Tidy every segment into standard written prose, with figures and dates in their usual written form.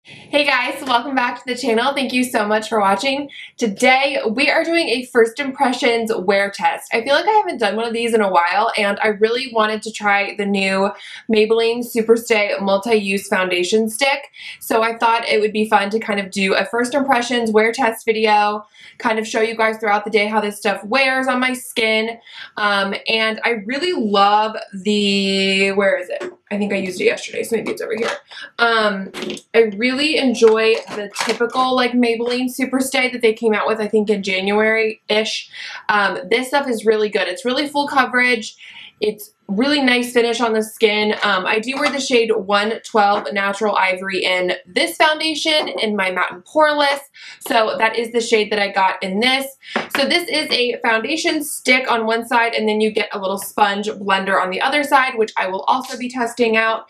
Hey guys, welcome back to the channel. Thank you so much for watching. Today we are doing a first impressions wear test. I feel like I haven't done one of these in a while and I really wanted to try the new Maybelline Superstay multi-use foundation stick. So I thought it would be fun to kind of do a first impressions wear test video, kind of show you guys throughout the day how this stuff wears on my skin. And I really love the, where is it? I think I used it yesterday, so maybe it's over here. I really enjoy the typical like Maybelline Superstay that they came out with, I think in January-ish. This stuff is really good. It's really full coverage. It's really nice finish on the skin. I do wear the shade 112 Natural Ivory in this foundation in my Matte and Poreless. So that is the shade that I got in this. So this is a foundation stick on one side and then you get a little sponge blender on the other side, which I will also be testing out.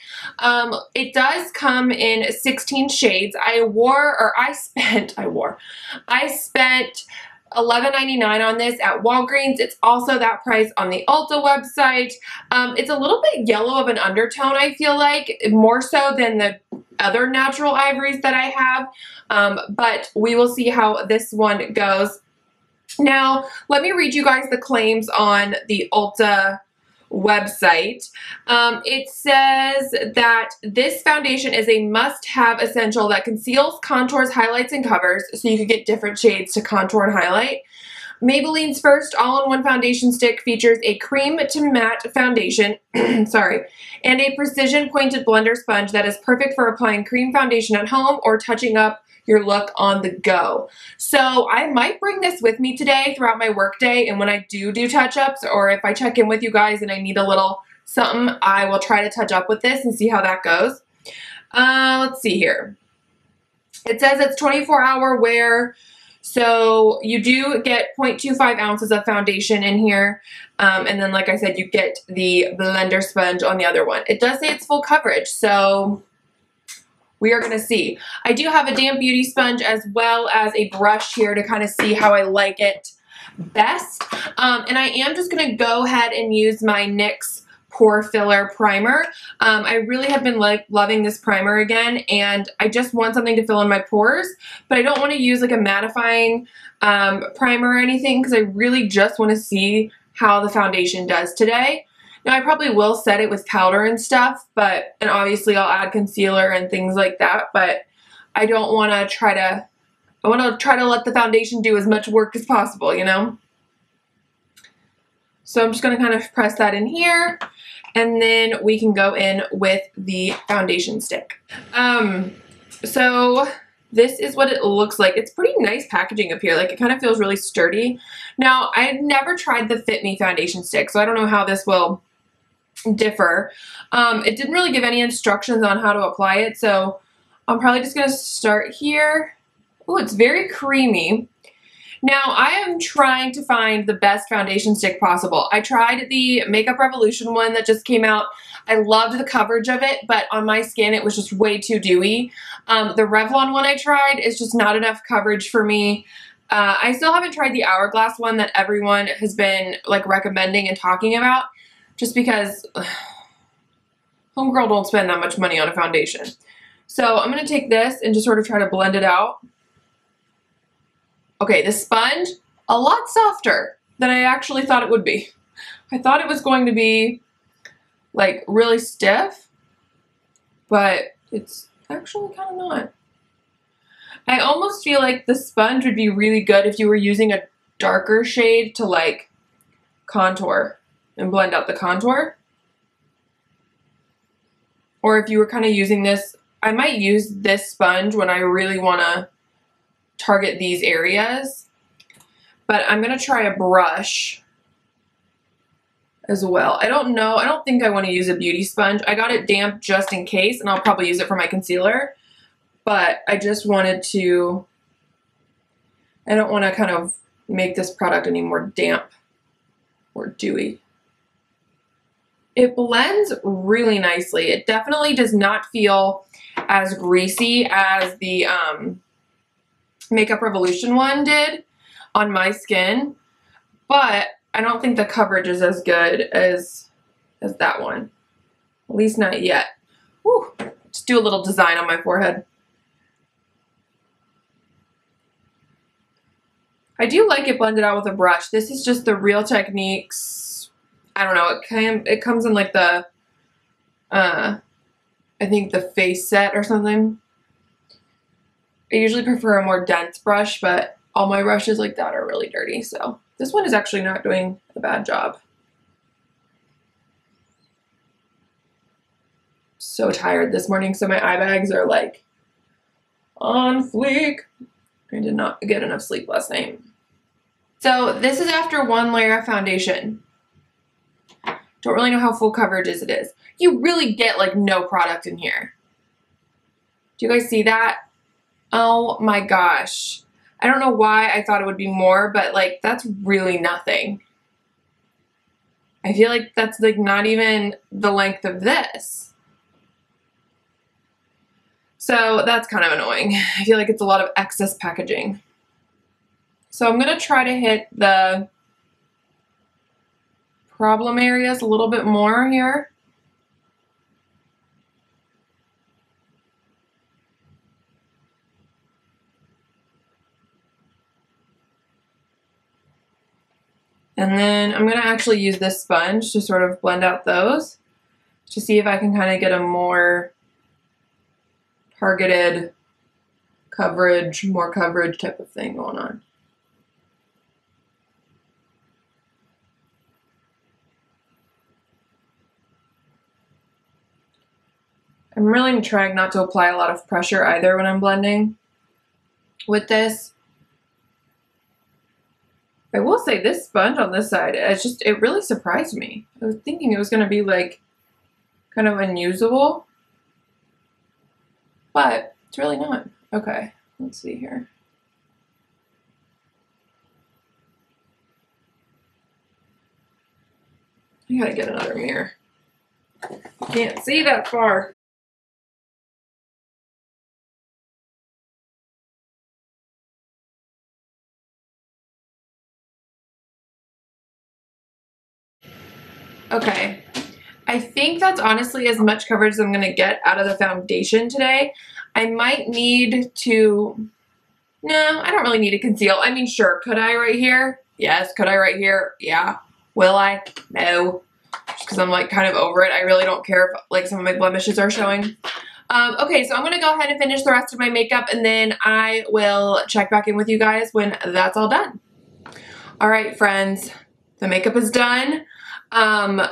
It does come in 16 shades. I spent $11.99 on this at Walgreens. It's also that price on the Ulta website. It's a little bit yellow of an undertone, I feel like, more so than the other natural ivories that I have, but we will see how this one goes. Now, let me read you guys the claims on the Ulta website. It says that this foundation is a must-have essential that conceals, contours, highlights, and covers, so you could get different shades to contour and highlight. Maybelline's first all-in-one foundation stick features a cream to matte foundation, sorry, and a precision pointed blender sponge that is perfect for applying cream foundation at home or touching up your look on the go. So I might bring this with me today throughout my work day, and when I do touch-ups, or if I check in with you guys and I need a little something, I will try to touch up with this and see how that goes. Let's see here. It says it's 24-hour wear, so you do get 0.25 ounces of foundation in here, and then like I said, you get the blender sponge on the other one. It does say it's full coverage, so we are going to see. I do have a damp beauty sponge as well as a brush here to kind of see how I like it best. And I am just going to go ahead and use my NYX Pore Filler Primer. I really have been loving this primer again, and I just want something to fill in my pores, but I don't want to use like a mattifying primer or anything because I really just want to see how the foundation does today. Now, I probably will set it with powder and stuff, and obviously I'll add concealer and things like that, but I don't want to I want to try to let the foundation do as much work as possible, you know? So I'm just going to kind of press that in here, and then we can go in with the foundation stick. So this is what it looks like. It's pretty nice packaging up here. Like, it kind of feels really sturdy. Now, I've never tried the Fit Me foundation stick, so I don't know how this will differ. It didn't really give any instructions on how to apply it, so I'm probably just going to start here. Oh, it's very creamy. Now, I am trying to find the best foundation stick possible. I tried the Makeup Revolution one that just came out. I loved the coverage of it, but on my skin it was just way too dewy. The Revlon one I tried is just not enough coverage for me. I still haven't tried the Hourglass one that everyone has been like recommending and talking about, just because homegirl don't spend that much money on a foundation. So I'm going to take this and just sort of try to blend it out. Okay, the sponge, a lot softer than I actually thought it would be. I thought it was going to be like really stiff, but it's actually kind of not. I almost feel like the sponge would be really good if you were using a darker shade to like contour and blend out the contour. Or if you were kind of using this, I might use this sponge when I really want to target these areas. But I'm going to try a brush as well. I don't know. I don't think I want to use a beauty sponge. I got it damp just in case, and I'll probably use it for my concealer. But I just wanted to, I don't want to kind of make this product any more damp or dewy. It blends really nicely. It definitely does not feel as greasy as the Makeup Revolution one did on my skin, but I don't think the coverage is as good as that one. At least not yet. Whew. Just do a little design on my forehead. I do like it blended out with a brush. This is just the Real Techniques. I don't know. It comes in like the, I think the face set or something. I usually prefer a more dense brush, but all my brushes like that are really dirty. So this one is actually not doing a bad job. So tired this morning, so my eye bags are like on fleek. I did not get enough sleep last night. So this is after one layer of foundation. Don't really know how full coverage it is. You really get like no product in here. Do you guys see that? Oh my gosh. I don't know why I thought it would be more, but like that's really nothing. I feel like that's like not even the length of this. So that's kind of annoying. I feel like it's a lot of excess packaging. So I'm going to try to hit the problem areas a little bit more here. And then I'm going to actually use this sponge to sort of blend out those to see if I can kind of get a more targeted coverage, more coverage type of thing going on. I'm really trying not to apply a lot of pressure either when I'm blending with this. I will say this sponge on this side, it really surprised me. I was thinking it was going to be like kind of unusable, but it's really not. Okay, let's see here. I gotta get another mirror. Can't see that far. Okay, I think that's honestly as much coverage as I'm gonna get out of the foundation today. I might need to, no, I don't really need to conceal. I mean, sure, could I right here? Yes, could I right here? Yeah. Will I? No. Just because I'm like kind of over it. I really don't care if like some of my blemishes are showing. Okay, so I'm gonna go ahead and finish the rest of my makeup and then I will check back in with you guys when that's all done. All right, friends, the makeup is done.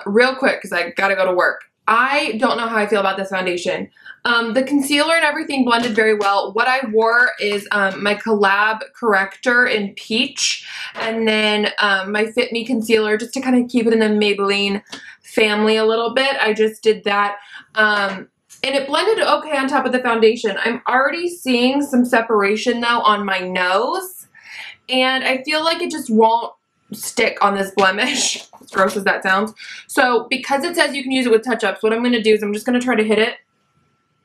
Real quick, because I gotta go to work. I don't know how I feel about this foundation. The concealer and everything blended very well. What I wore is my Collab Corrector in Peach, and then my Fit Me concealer, just to kind of keep it in the Maybelline family a little bit. I just did that. And it blended okay on top of the foundation. I'm already seeing some separation though on my nose, and I feel like it just won't stick on this blemish, as gross as that sounds. So because it says you can use it with touch-ups, what I'm going to do is I'm just going to try to hit it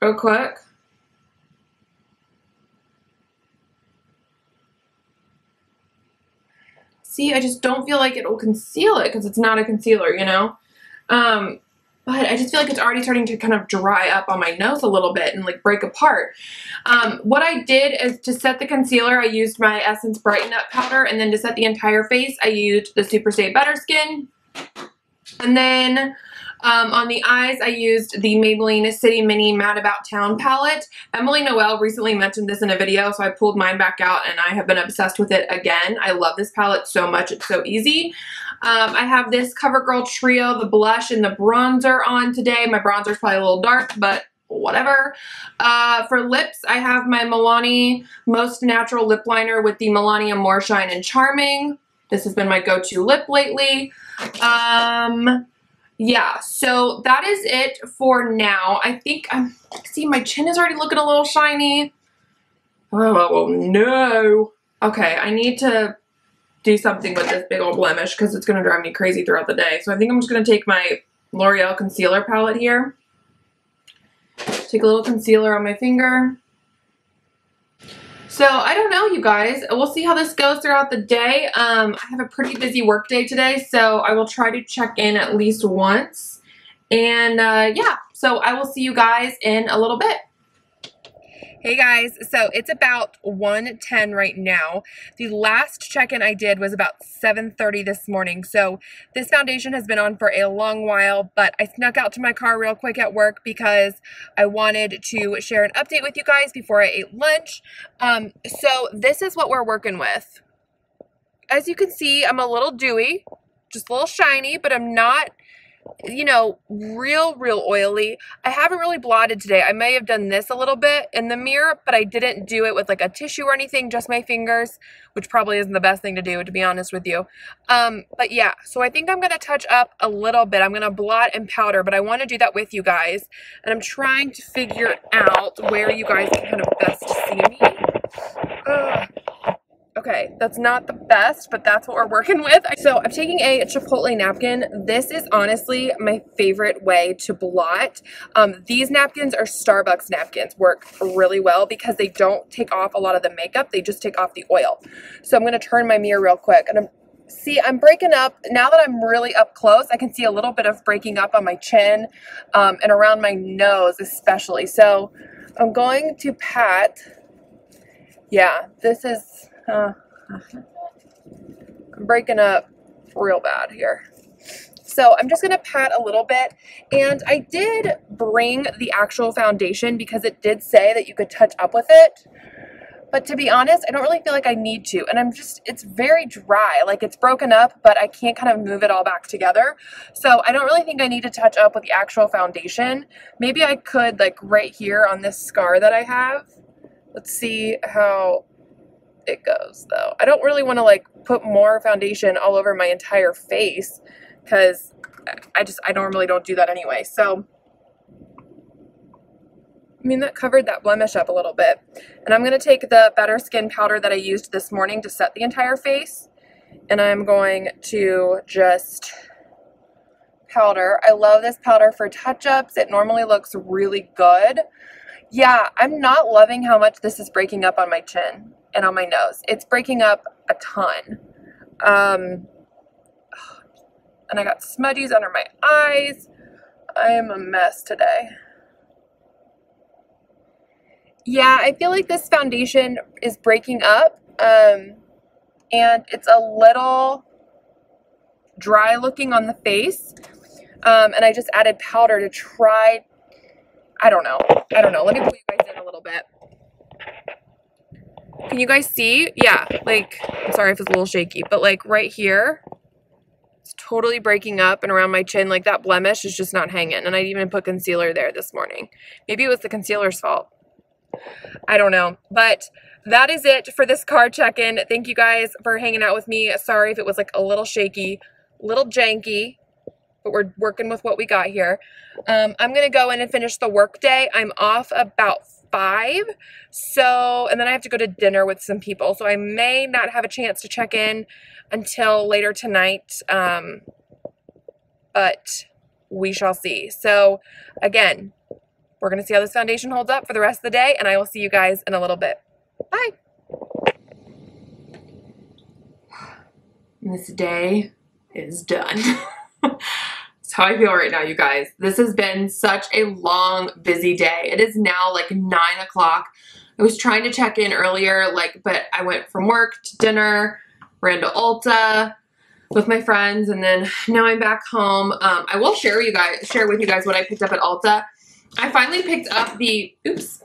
real quick. See, I just don't feel like it will conceal it because it's not a concealer, you know? But I just feel like it's already starting to kind of dry up on my nose a little bit and like break apart. What I did is to set the concealer, I used my Essence Brighten Up powder, and then to set the entire face, I used the Superstay Better Skin. And then on the eyes, I used the Maybelline City Mini Mad About Town palette. Emily Noel recently mentioned this in a video, so I pulled mine back out and I have been obsessed with it again. I love this palette so much. It's so easy. I have this CoverGirl Trio, the blush and the bronzer on today. My bronzer is probably a little dark, but whatever. For lips, I have my Milani Most Natural Lip Liner with the Melania More Shine and Charming. This has been my go-to lip lately. Yeah, so that is it for now. I think see, my chin is already looking a little shiny. Oh, no. Okay, I need to do something with this big old blemish because it's going to drive me crazy throughout the day. So I think I'm just going to take my L'Oreal concealer palette here. Take a little concealer on my finger. So I don't know, you guys. We'll see how this goes throughout the day. I have a pretty busy work day today, so I will try to check in at least once. And yeah, so I will see you guys in a little bit. Hey guys, so it's about 1:10 right now. The last check-in I did was about 7:30 this morning. So this foundation has been on for a long while, but I snuck out to my car real quick at work because I wanted to share an update with you guys before I ate lunch. So this is what we're working with. As you can see, I'm a little dewy, just a little shiny, but I'm not, you know, real oily. I haven't really blotted today. I may have done this a little bit in the mirror, but I didn't do it with like a tissue or anything, just my fingers, which probably isn't the best thing to do, to be honest with you. But yeah, so I think I'm going to touch up a little bit. I'm going to blot and powder, but I want to do that with you guys. And I'm trying to figure out where you guys can kind of best see me. Okay, that's not the best, but that's what we're working with. So I'm taking a Chipotle napkin. This is honestly my favorite way to blot. These napkins are Starbucks napkins, work really well because they don't take off a lot of the makeup. They just take off the oil. So I'm gonna turn my mirror real quick and I'm breaking up. Now that I'm really up close, I can see a little bit of breaking up on my chin and around my nose especially. So I'm going to pat. Yeah, this is, I'm breaking up real bad here. So I'm just going to pat a little bit. And I did bring the actual foundation because it did say that you could touch up with it. But to be honest, I don't really feel like I need to. And it's very dry. Like it's broken up, but I can't kind of move it all back together. So I don't really think I need to touch up with the actual foundation. Maybe I could, like right here on this scar that I have. Let's see how it goes though. I don't really want to like put more foundation all over my entire face because I normally don't do that anyway. So I mean, that covered that blemish up a little bit. And I'm going to take the Better Skin powder that I used this morning to set the entire face, and I'm going to just powder. I love this powder for touch-ups. It normally looks really good. Yeah, I'm not loving how much this is breaking up on my chin and on my nose. It's breaking up a ton. And I got smudgies under my eyes. I am a mess today. Yeah, I feel like this foundation is breaking up. And it's a little dry looking on the face. And I just added powder to try. I don't know. Let me pull you guys in a little bit. Can you guys see? Yeah, like, I'm sorry if it's a little shaky, but like right here, it's totally breaking up and around my chin. Like that blemish is just not hanging. And I even put concealer there this morning. Maybe it was the concealer's fault. I don't know. But that is it for this car check-in. Thank you guys for hanging out with me. Sorry if it was like a little shaky, a little janky, but we're working with what we got here. I'm going to go in and finish the work day. I'm off about 5. So, and then I have to go to dinner with some people. So I may not have a chance to check in until later tonight. But we shall see. So again, we're going to see how this foundation holds up for the rest of the day. And I will see you guys in a little bit. Bye. This day is done. That's how I feel right now, you guys. This has been such a long, busy day. It is now like 9 o'clock. I was trying to check in earlier, but I went from work to dinner, ran to Ulta with my friends, and then now I'm back home. I will share with you guys what I picked up at Ulta. I finally picked up the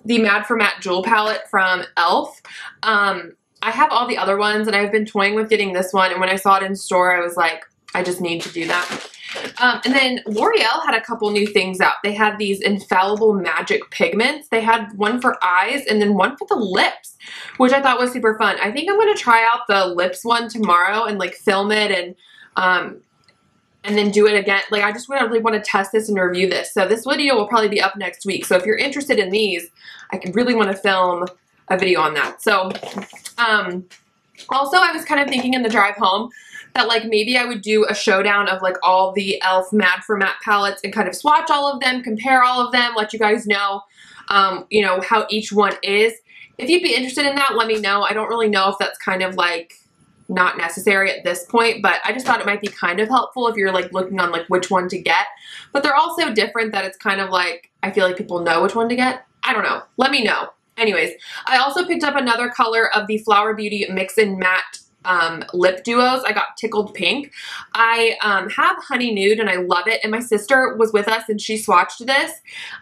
Mad for Matte Jewel Palette from e.l.f. I have all the other ones, and I've been toying with getting this one, and when I saw it in store, I was like, I just need to do that. And then L'Oreal had a couple new things out. They had these infallible magic pigments. They had one for eyes and then one for the lips, which I thought was super fun. I think I'm going to try out the lips one tomorrow and like film it and then do it again. Like I just really want to test this and review this. So this video will probably be up next week. So if you're interested in these, I really want to film a video on that. So also I was kind of thinking in the drive home that like maybe I would do a showdown of like all the e.l.f. Mad for Matte palettes and kind of swatch all of them, compare all of them, let you guys know, you know, how each one is. If you'd be interested in that, let me know. I don't really know if that's kind of like not necessary at this point, but I just thought it might be kind of helpful if you're like looking on like which one to get. But they're all so different that it's kind of like, I feel like people know which one to get. I don't know. Let me know. Anyways, I also picked up another color of the Flower Beauty Mix and Matte lip duos. I got Tickled Pink. I have Honey Nude and I love it, and my sister was with us and she swatched this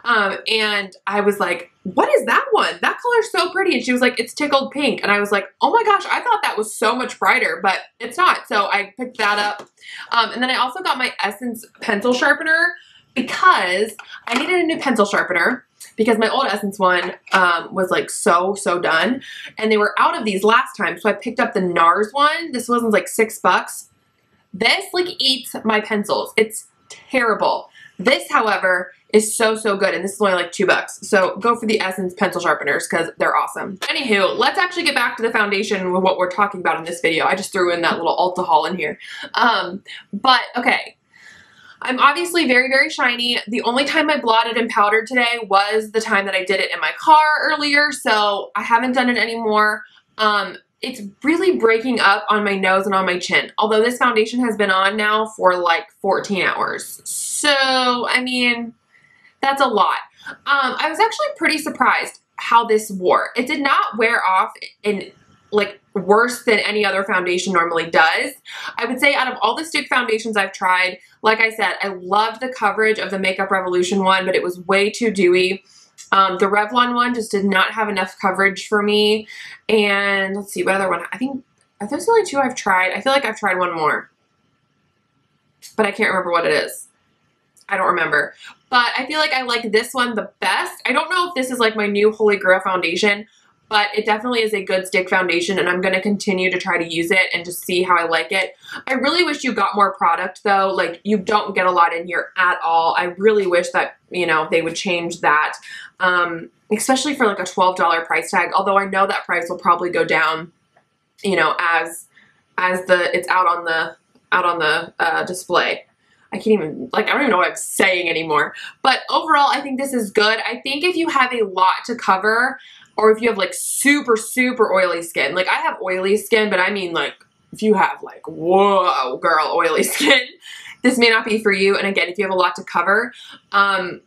and I was like, what is that one? That color's so pretty. And she was like, it's Tickled Pink. And I was like, oh my gosh, I thought that was so much brighter, but it's not. So I picked that up. And then I also got my Essence pencil sharpener because I needed a new pencil sharpener because my old Essence one was like so done, and they were out of these last time, so I picked up the NARS one. This one's like $6. This like eats my pencils. It's terrible. This, however, is so good, and this is only like $2. So go for the Essence pencil sharpeners because they're awesome. Anywho, let's actually get back to the foundation with what we're talking about in this video. I just threw in that little Ulta haul in here. But okay. I'm obviously very shiny. The only time I blotted and powdered today was the time that I did it in my car earlier, so I haven't done it anymore. It's really breaking up on my nose and on my chin, although this foundation has been on now for like 14 hours. So, I mean, that's a lot. I was actually pretty surprised how this wore. It did not wear off in like worse than any other foundation normally does. I would say out of all the stick foundations I've tried, like I said, I loved the coverage of the Makeup Revolution one, but it was way too dewy. The Revlon one just did not have enough coverage for me. And let's see, what other one? I think, are those the only two I've tried? I feel like I've tried one more, but I can't remember what it is. I don't remember. But I feel like I like this one the best. I don't know if this is like my new Holy Grail foundation, but it definitely is a good stick foundation, and I'm going to continue to try to use it and just see how I like it. I really wish you got more product though. Like, you don't get a lot in here at all. I really wish that, you know, they would change that, especially for like a $12 price tag, although I know that price will probably go down, you know, as it's out on the display. I can't even, like, I don't even know what I'm saying anymore. But overall, I think this is good. I think if you have a lot to cover, or if you have like super oily skin, like I have oily skin, but I mean like if you have like, whoa girl, oily skin, this may not be for you. And again, if you have a lot to cover, I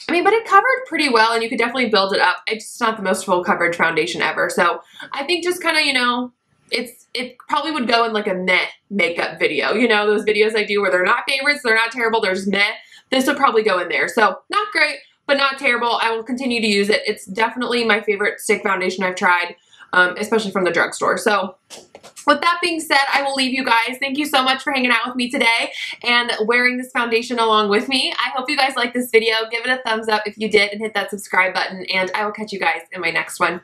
mean, but it covered pretty well and you could definitely build it up. It's not the most full coverage foundation ever. So I think just kind of, you know, it probably would go in like a meh makeup video. You know, those videos I do where they're not favorites, they're not terrible, they're just meh. This would probably go in there. So not great, but not terrible. I will continue to use it. It's definitely my favorite stick foundation I've tried, especially from the drugstore. So with that being said, I will leave you guys. Thank you so much for hanging out with me today and wearing this foundation along with me. I hope you guys liked this video. Give it a thumbs up if you did and hit that subscribe button, and I will catch you guys in my next one.